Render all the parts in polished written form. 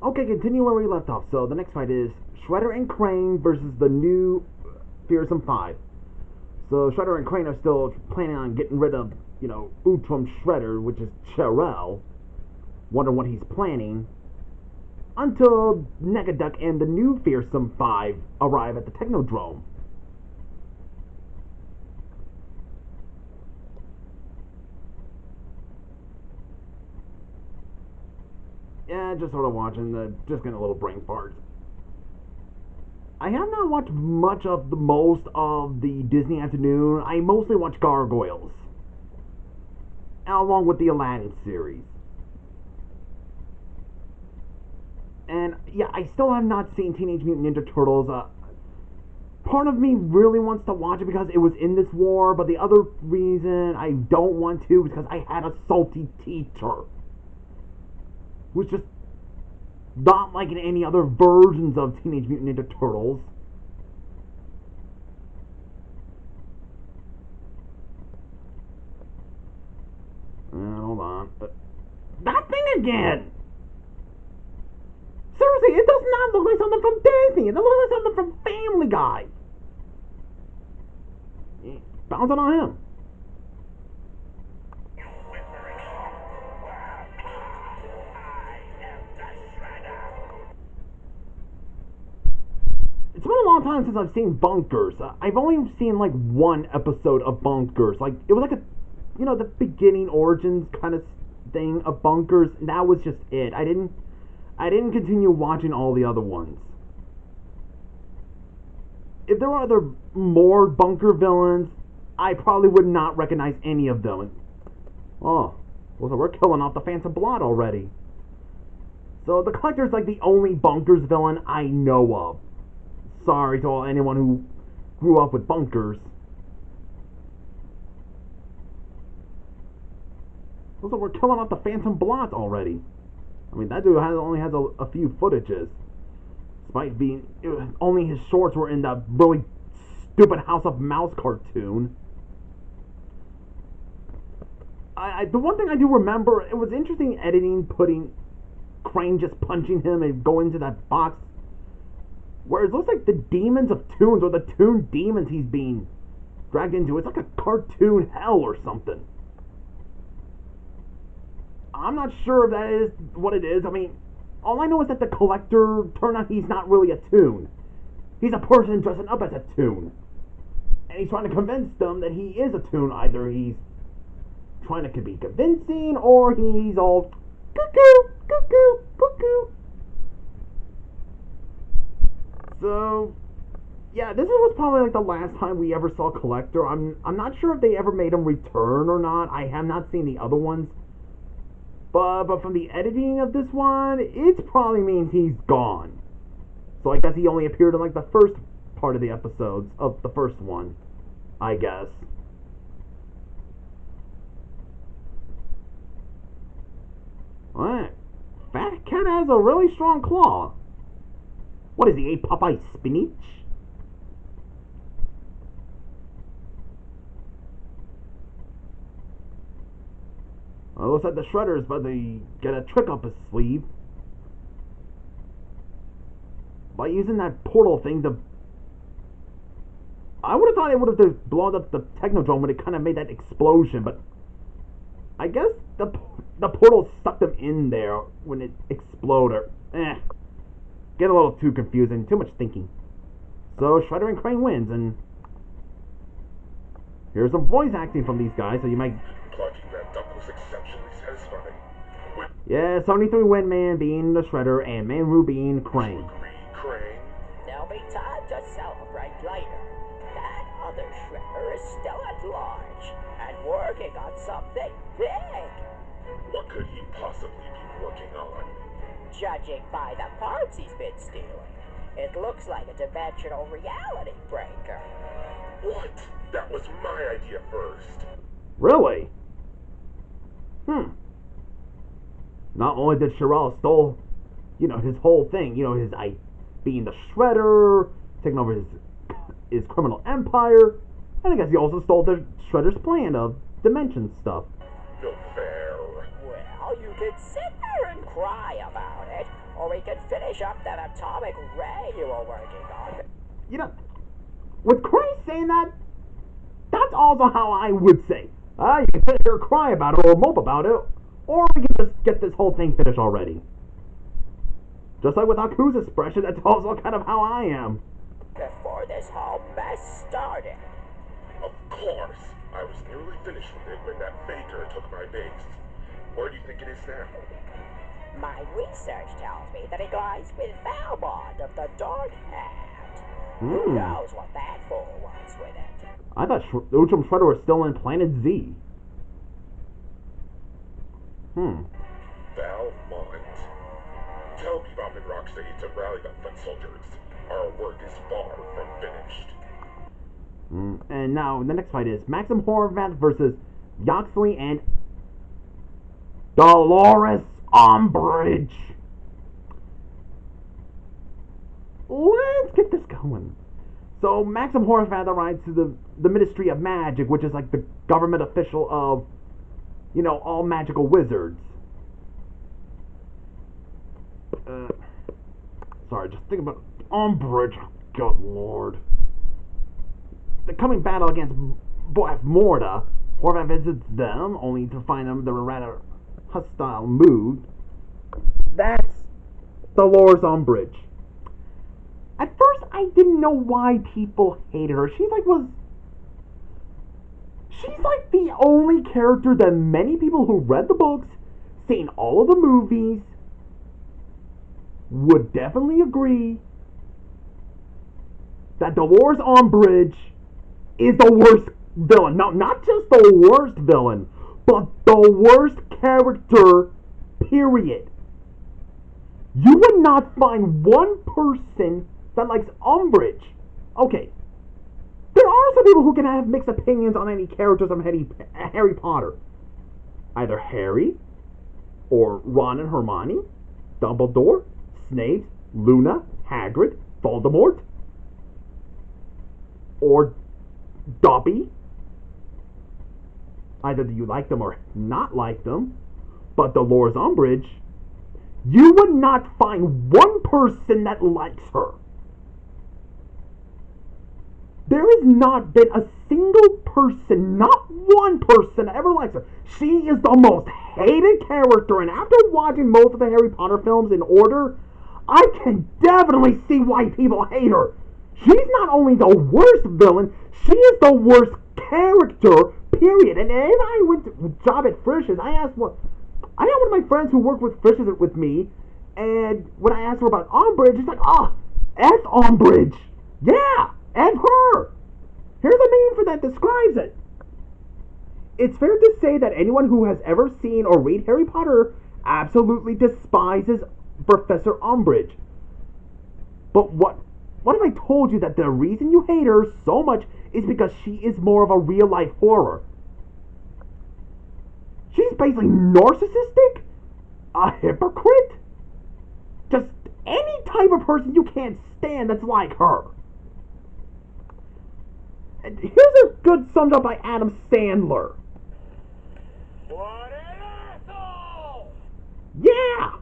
Okay, continue where we left off. So the next fight is Shredder and Crane versus the new Fearsome Five. So Shredder and Crane are still planning on getting rid of, Utrum Shredder, which is Cherrell. Wonder what he's planning. Until Negaduck and the new Fearsome Five arrive at the Technodrome. Yeah, just sort of watching just getting a little brain fart. I have not watched much of most of the Disney Afternoon. I mostly watch Gargoyles, along with the Aladdin series. And yeah, I still have not seen Teenage Mutant Ninja Turtles. Part of me really wants to watch it because it was in this war, but the other reason I don't want to is because I had a salty teacher who's just not like in any other versions of Teenage Mutant Ninja Turtles. Hold on. That thing again! Seriously, it does not look like something from Disney. It looks like something from Family Guy. Bouncing on him. It's been a long time since I've seen Bunkers. I've only seen like one episode of Bunkers. Like it was like the beginning origins kind of thing of Bunkers. And that was just it. I didn't continue watching all the other ones. If there were other more Bunker villains, I probably would not recognize any of them. Oh, well, so we're killing off the Phantom Blot already. So the Collector's like the only Bunkers villain I know of. Sorry to anyone who grew up with Bunkers. Also, we're killing off the Phantom Blot already. I mean, that dude only has a few footages. Despite being... only his shorts were in that really stupid House of Mouse cartoon. The one thing I do remember, it was interesting editing, putting Crane just punching him and going into that box. Where it looks like the demons of Toons, or the Toon demons he's being dragged into. It's like a cartoon hell or something. I'm not sure if that is what it is. I mean, all I know is that the Collector turned out he's not really a Toon. He's a person dressing up as a Toon. And he's trying to convince them that he is a Toon. Either he's trying to be convincing, or he's all cuckoo, cuckoo, cuckoo. So, yeah, this was probably like the last time we ever saw Collector. I'm not sure if they ever made him return or not. I have not seen the other ones. But from the editing of this one, it probably means he's gone. So I guess he only appeared in like the first part of the episodes of the first one, I guess. Alright. Fat Cat has a really strong claw. What is he, ate Popeye spinach? Well, looks like the Shredder's about to get a trick up his sleeve. By using that portal thing to... I would have thought it would have blown up the Technodrome when it kind of made that explosion, but... I guess the portal sucked them in there when it exploded. Get a little too confusing, too much thinking. So Shredder and Crane wins, and here's some voice acting from these guys, so you might... Plugging that duck was exceptionally satisfying. Yeah, 73 Windman being the Shredder, and Manru being Crane. Crane? There'll be time to celebrate later. That other Shredder is still at large, and working on something big. What could he possibly be working on? Judging by the parts he's been stealing, it looks like a dimensional reality breaker. What? That was my idea first. Really? Not only did Cherrell stole, his whole thing, his being the Shredder, taking over his criminal empire, and I guess he also stole the Shredder's plan of dimension stuff. No fair. Well, you can sit there and cry about it, or we can finish up that atomic ray you were working on. You know, with Cray saying that, that's also how I would say. You can sit here and cry about it or mope about it, or we can just get this whole thing finished already. Just like with Aku's expression, that's also kind of how I am. Before this whole mess started. Of course. I was nearly finished with it when that Baker took my base. Where do you think it is now? My research tells me that it lies with Valmont of the Dark Hand. Who knows what that fool wants with it? I thought Outram Shredder was still in Planet Z. Valmont. Tell Bebop and Rocksteady to rally the foot soldiers. Our work is far from finished. And now the next fight is Maxim Horvath versus Yoxley and Dolores Umbridge. Let's get this going. So Maxim Horvath arrives to the Ministry of Magic, which is like the government official of, you know, all magical wizards. Sorry, just think about Umbridge. Good lord. The coming battle against Morta, Horvath visits them, only to find them in a rather hostile mood. That's Dolores Umbridge. At first, I didn't know why people hated her. She's like the only character that many people who read the books, seen all of the movies, would definitely agree that Dolores Umbridge is the worst villain. No, not just the worst villain, but the worst character, period. You would not find one person that likes Umbridge. Okay, there are some people who can have mixed opinions on any characters of Harry Potter. Either Harry, or Ron and Hermione, Dumbledore, Snape, Luna, Hagrid, Voldemort, or Dobby. Either do you like them or not like them, but Dolores Umbridge, you would not find one person that likes her. There has not been a single person, not one person that ever likes her. She is the most hated character, and after watching most of the Harry Potter films in order, I can definitely see why people hate her. She's not only the worst villain, she is the worst character, period. And if I went to a job at Frisch's, I had one of my friends who worked with Frisch's with me, and when I asked her about Umbridge, she's like, F Umbridge. Yeah, F her. Here's a meme for that describes it. It's fair to say that anyone who has ever seen or read Harry Potter absolutely despises Professor Umbridge. But what if I told you that the reason you hate her so much is because she is more of a real-life horror? She's basically narcissistic, a hypocrite, just any type of person you can't stand that's like her. And here's a good summed up by Adam Sandler. What an asshole! Yeah,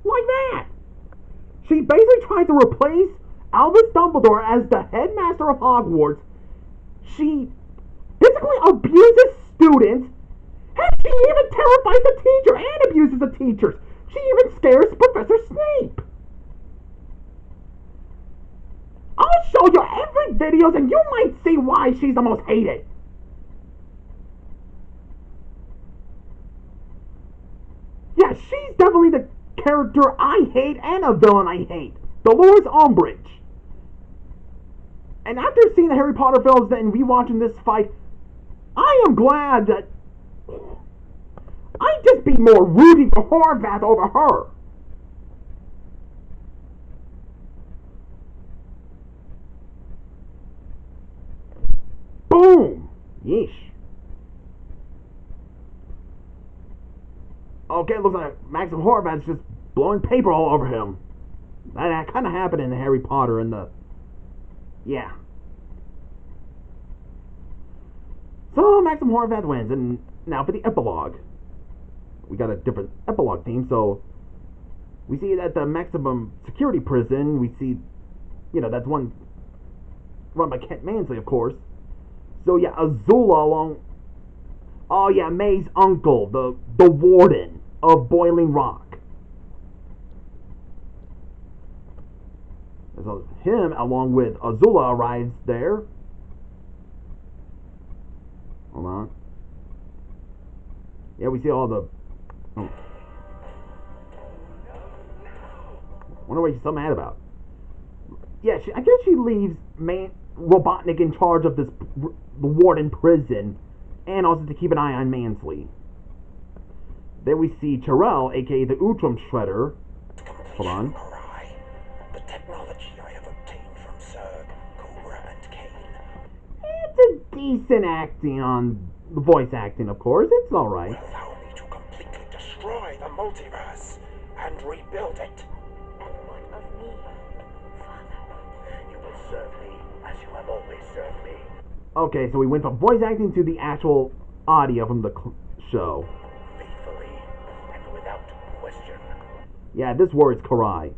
like that. She basically tried to replace Albus Dumbledore as the headmaster of Hogwarts. She physically abuses students, and she even terrifies the teacher and abuses the teachers. She even scares Professor Snape. I'll show you every video and you might see why she's the most hated. Yeah, she's definitely the character I hate and a villain I hate. Dolores Umbridge. And after seeing the Harry Potter films and rewatching this fight, I am glad that I'd just be more rooting for Horvath over her. Boom! Yeesh. Okay, it looks like Maxim Horvath's just blowing paper all over him. That kind of happened in Harry Potter and the... Yeah. So, Maxim Horvath wins, and now for the epilogue. We got a different epilogue theme, so... We see that the maximum security prison, we see, that's one run by Kent Mansley, of course. So yeah, Azula along. Oh yeah, May's uncle, the warden of Boiling Rock. So him, along with Azula, arrives there. Hold on. Yeah, we see all the. Oh. Wonder what she's so mad about. Yeah, I guess she leaves Robotnik in charge of the warden prison, and also to keep an eye on Mansley. Then we see Terrell, aka the Utrum Shredder. Hold on. The technology I have obtained from Zerg, Cobra, and Kane. It's a decent acting on the voice acting, of course. It's alright. Will allow me to completely destroy the multiverse and rebuild it. And what of me, Father? You will serve me as you have always served me. Okay, so we went from voice acting to the actual audio from the show. Faithfully and without question. Yeah, this word is Karai.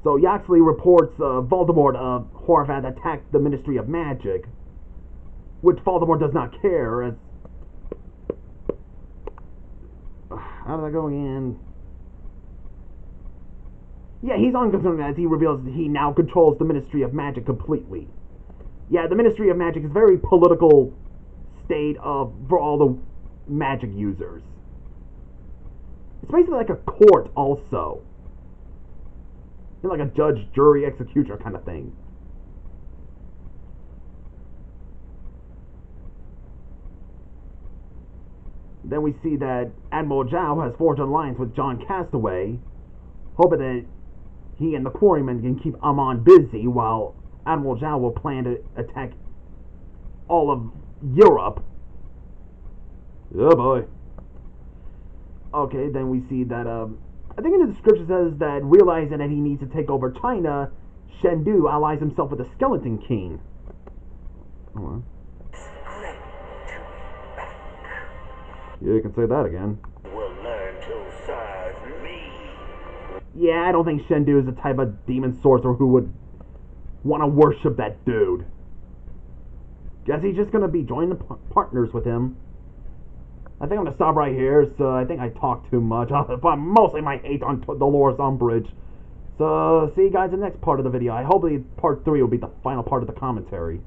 So Yaxley reports Voldemort of Horvath attacked the Ministry of Magic, which Voldemort does not care, as... How did that go again? Yeah, he's unconcerned as he reveals that he now controls the Ministry of Magic completely. Yeah, the Ministry of Magic is a very political state for all the magic users. It's basically like a court also. Like a judge, jury, executioner kind of thing. Then we see that Admiral Zhao has forged an alliance with John Castaway, hoping that he and the Quarrymen can keep Amon busy while Admiral Zhao will plan to attack all of Europe. Oh boy. Okay, then we see that, I think in the description says that realizing that he needs to take over China, Shendu allies himself with the Skeleton King. Hold on. Great to be back. Yeah, you can say that again. Will learn to serve me. Yeah, I don't think Shendu is the type of demon sorcerer who would want to worship that dude. Guess he's just gonna be joining partners with him. I think I'm gonna stop right here, so I think I talked too much. But mostly my hate on Dolores Umbridge. So, see you guys in the next part of the video. I hope part 3 will be the final part of the commentary.